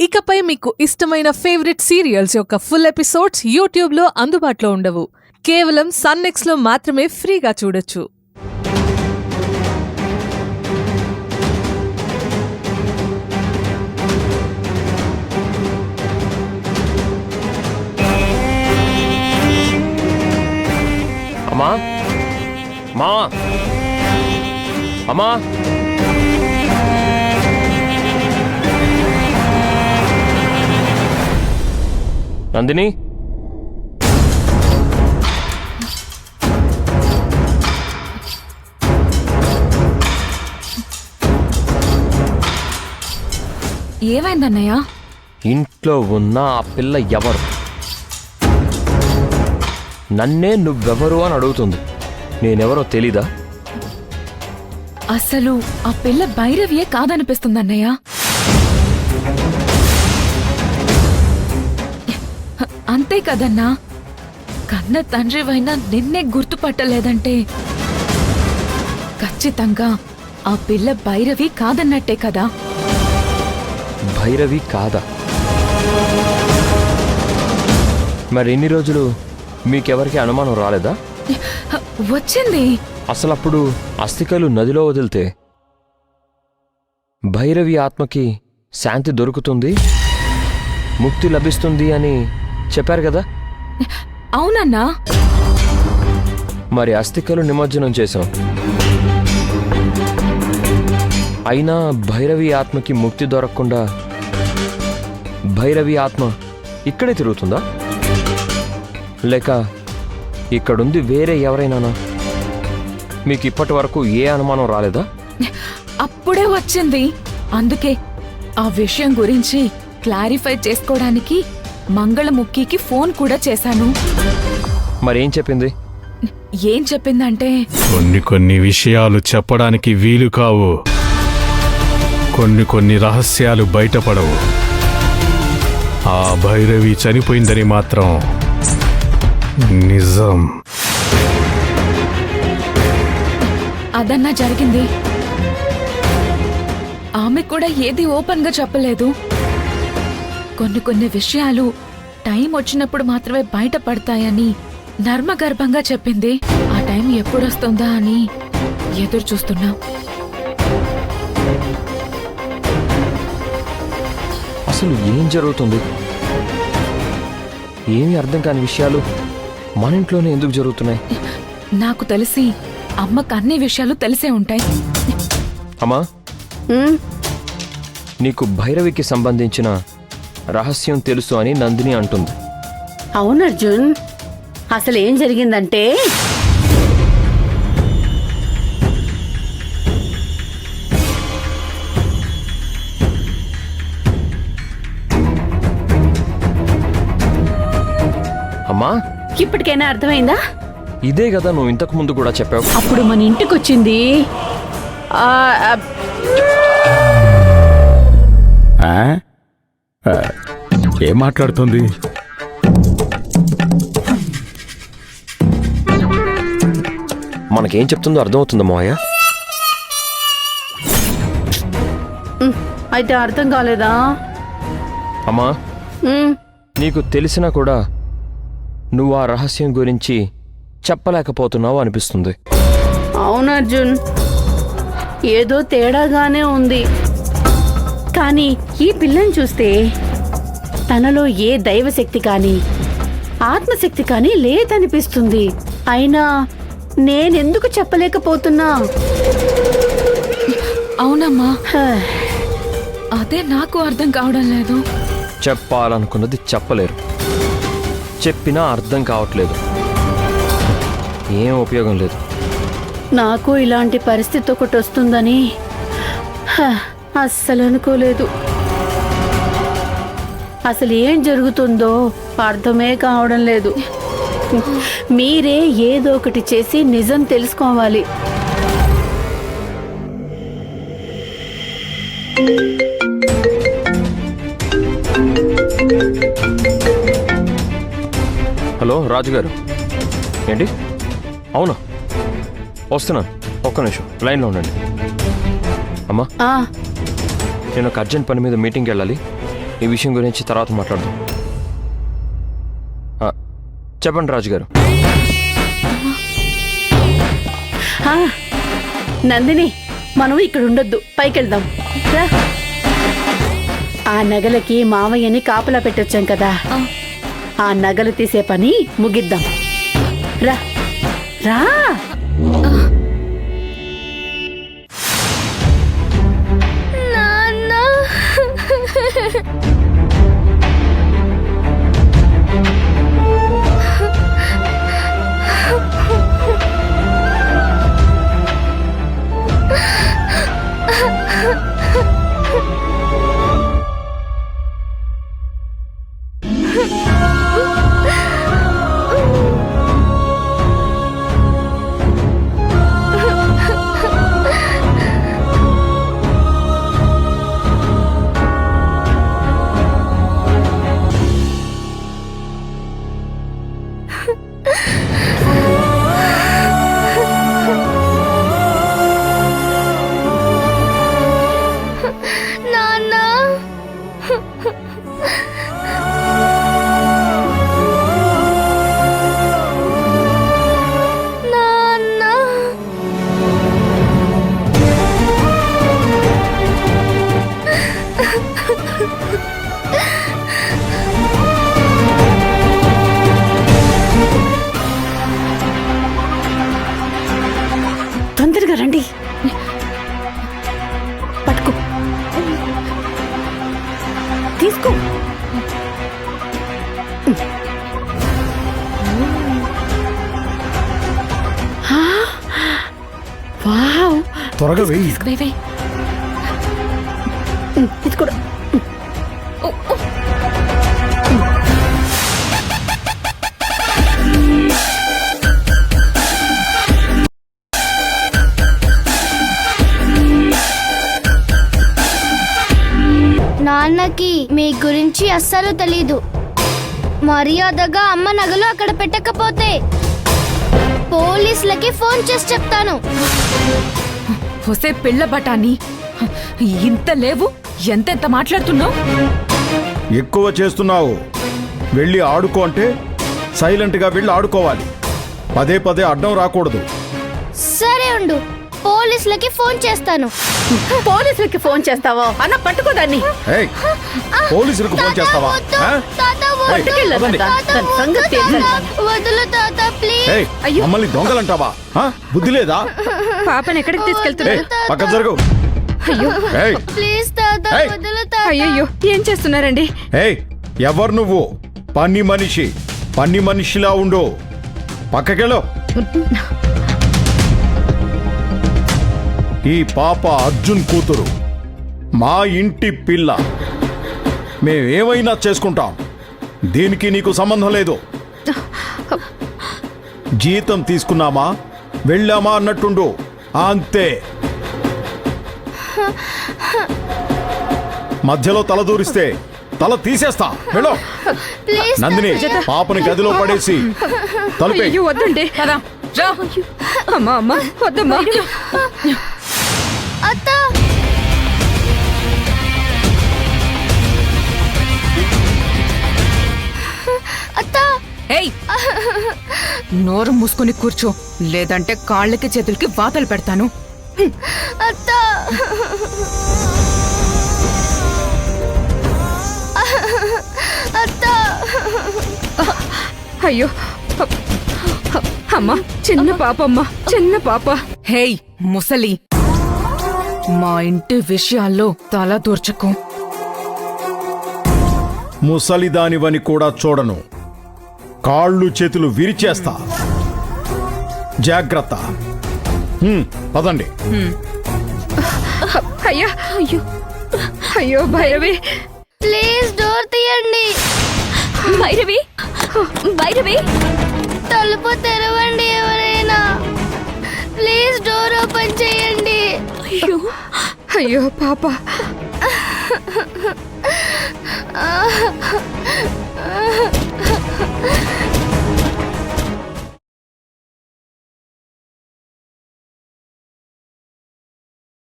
ఇకపై మీకు ఇష్టమైన ఫేవరెట్ సీరియల్స్ యొక్క ఫుల్ ఎపిసోడ్స్ యూట్యూబ్లో అందుబాటులో ఉండవు. కేవలం సన్నెక్స్లో మాత్రమే ఫ్రీగా చూడొచ్చు. అమ్మా మా అమ్మా నందిని, ఏమైందన్నయ్య? ఇంట్లో ఉన్న ఆ పిల్ల ఎవరు? నన్నే నువ్వెవరు అని అడుగుతుంది. నేనెవరో తెలీదా? అసలు ఆ పిల్ల భైరవియే కాదనిపిస్తుందన్నయ్య. అంతే కదన్నా, కన్న తండ్రివైనా నిన్నే గుర్తుపట్టలేదంటే ఖచ్చితంగా ఆ పిల్ల భైరవి కాదన్నట్టే కదా. భైరవి కాదా? మరి ఎన్ని రోజులు మీకెవరికి అనుమానం రాలేదా? వచ్చింది. అసలప్పుడు అస్థికలు నదిలో వదిలితే భైరవి ఆత్మకి శాంతి దొరుకుతుంది, ముక్తి లభిస్తుంది అని చెప్పారు కదా. అవునన్నా. మరి అస్థికలు నిమజ్జనం చేశాం, అయినా భైరవి ఆత్మకి ముక్తి దొరకకుండా భైరవి ఆత్మ ఇక్కడే తిరుగుతుందా? లేక ఇక్కడుంది వేరే ఎవరైనానా? మీకు ఇప్పటి వరకు ఏ అనుమానం రాలేదా? అప్పుడే వచ్చింది. అందుకే ఆ విషయం గురించి క్లారిఫై చేసుకోవడానికి మంగళముఖికి ఫోన్ కూడా చేశాను. మరేం చెప్పింది? ఏం చెప్పిందంటే, కొన్ని విషయాలు చెప్పడానికి వీలు కావు, కొన్ని రహస్యాలు బయటపడవు. ఆ భైరవి చనిపోయిందని మాత్రం నిజం. అదన్నా జరిగింది. ఆమె కూడా ఏది ఓపెన్ గా చెప్పలేదు. కొన్ని విషయాలు టైం వచ్చినప్పుడు మాత్రమే బయటపడతాయని నర్మగర్భంగా చెప్పింది. ఆ టైం ఎప్పుడొస్తుందా అని ఎదురు చూస్తున్నా. అసలు ఏం జరుగుతుంది? ఏమీ అర్థం కాని విషయాలు మన ఇంట్లోనే ఎందుకు జరుగుతున్నాయి? నాకు తెలిసి అమ్మకు అన్ని విషయాలు తెలిసే ఉంటాయి. అమ్మా, నీకు భైరవికి సంబంధించిన రహస్యం తెలుసు అని నందిని అంటుంది. అవును అర్జున్, అసలు ఏం జరిగిందంటే అమ్మా, ఇప్పటికైనా అర్థమైందా? ఇదే కదా నువ్వు ఇంతకు ముందు కూడా చెప్పావు. అప్పుడు మన ఇంటికి వచ్చింది ఏం మాట్లాడుతుంది? మనకేం చెప్తుందో అర్థమవుతుందా మావయ్య? అయితే అర్థం కాలేదా? అమ్మా, నీకు తెలిసినా కూడా నువ్వు ఆ రహస్యం గురించి చెప్పలేకపోతున్నావు అనిపిస్తుంది. అవును అర్జున్, ఏదో తేడాగానే ఉంది. కానీ ఈ పిల్లని చూస్తే తనలో ఏ దైవశక్తి కానీ ఆత్మశక్తి కానీ లేదనిపిస్తుంది. అయినా నేనెందుకు చెప్పలేకపోతున్నా? అవునమ్మా, అదే నాకు అర్థం కావడం లేదు. చెప్పాలనుకున్నది చెప్పలేరు, చెప్పినా అర్థం కావట్లేదు. ఏం ఉపయోగం లేదు. నాకు ఇలాంటి పరిస్థితి ఒకటి వస్తుందని అస్సలు అనుకోలేదు. అసలు ఏం జరుగుతుందో అర్థమే కావడం లేదు. మీరే ఏదో ఒకటి చేసి నిజం తెలుసుకోవాలి. హలో రాజుగారు, ఏంటి? అవునా, వస్తున్నాను, ఒక్క నిమిషం లైన్లో ఉండండి. అమ్మా, నేను ఒక అర్జెంట్ పని మీద మీటింగ్కి వెళ్ళాలి, ఈ విషయం గురించి తర్వాత మాట్లాడదాం. చెప్పండి రాజుగారు. ఆ, నందిని మనం ఇక్కడ ఉండొద్దు, పైకెళ్దాం రా. ఆ నగలకి మావయ్యని కాపలా పెట్టొచ్చాం కదా, ఆ నగలు తీసే పని ముగిద్దాం. రా రా. తొందరగా రండి, పట్టుకో, తీసుకో. వావ్, త్వరగా వెయ్యి. వేవే. ఇది కూడా. నాన్నకి మీ గురించి అస్సలు తెలీదు. మర్యాదగా అమ్మ నగలు అక్కడ పెట్టకపోతే పోలీసులకి ఫోన్ చేసి చెప్తాను. ఒసే పిల్ల బఠానీ, ఇంత లేవు, ఎంతెంత మాట్లాడుతున్నావు? ఎక్కువ చేస్తున్నావు. వెళ్ళి ఆడుకో అంటే సైలెంట్గా వెళ్ళి ఆడుకోవాలి. పదే పదే అడ్డం రాకూడదు. సరే ఉండు, పోలీసులకి ఫోన్ చేస్తాను. పోలీసులకి ఫోన్ చేస్తావో అన్న, పట్టుకోదాన్ని. ఏయ్, పోలీసులకు ఫోన్ చేస్తావా? ఆ? ఏయ్, వదండి. వదులు తాత, ప్లీజ్. ఏయ్, మమ్మల్ని దొంగలంటావా? ఆ? బుద్ధి లేదా? పాపని ఎక్కడికి తీసుకెళ్తున్నారు? ఏయ్, పక్కన జరుగు. ఏయ్, ప్లీజ్ తాత, ఏయ్. వదులు తాత. అయ్యయ్యో, ఏం చేస్తున్నారండి? ఏయ్, ఎవరు నువ్వు? పని మనిషి, పని మనిషిలా ఉండు. పక్కకెళ్ళు. ఈ పాప అర్జున్ కూతురు, మా ఇంటి పిల్ల. మేమేమైనా చేసుకుంటాం, దీనికి నీకు సంబంధం లేదు. జీతం తీసుకున్నామా, వెళ్ళామా అన్నట్టుండు, అంతే. మధ్యలో తల దూరిస్తే తల తీసేస్తా. వెళ్ళు. ప్లీజ్ నందిని, పాపని గదిలో పడేసి తలుపే. అయ్యో, వద్దండి. రా. అమ్మా అమ్మా, వద్దమ్మా. అత్త. అత్త. ఏయ్, నోరు మూసుకొని కూర్చో, లేదంటే కాళ్ళకి చేతులకి వాతలు పెడతాను. అత్త. అత్త. అయ్యో, అమ్మా, చిన్న పాపమ్మా, చిన్న పాప. హేయ్ ముసలి, మా ఇంటి విషయాల్లో తల దూర్చకు. ముసలిదానివని కూడా చూడను. కాళ్ళు చేతులు విరిచేస్తా. జాగ్రత్త. పదండి. అయ్యా, అయ్యో, అయ్యో భైరవి, ప్లీజ్ డోర్ తీయండి. భైరవి, భైరవి, తలుపు తెరవండి ఎవరైనా. ప్లీజ్ డోర్ ఓపెన్ చేయండి. అయ్యో, అయ్యో పాప. ఆ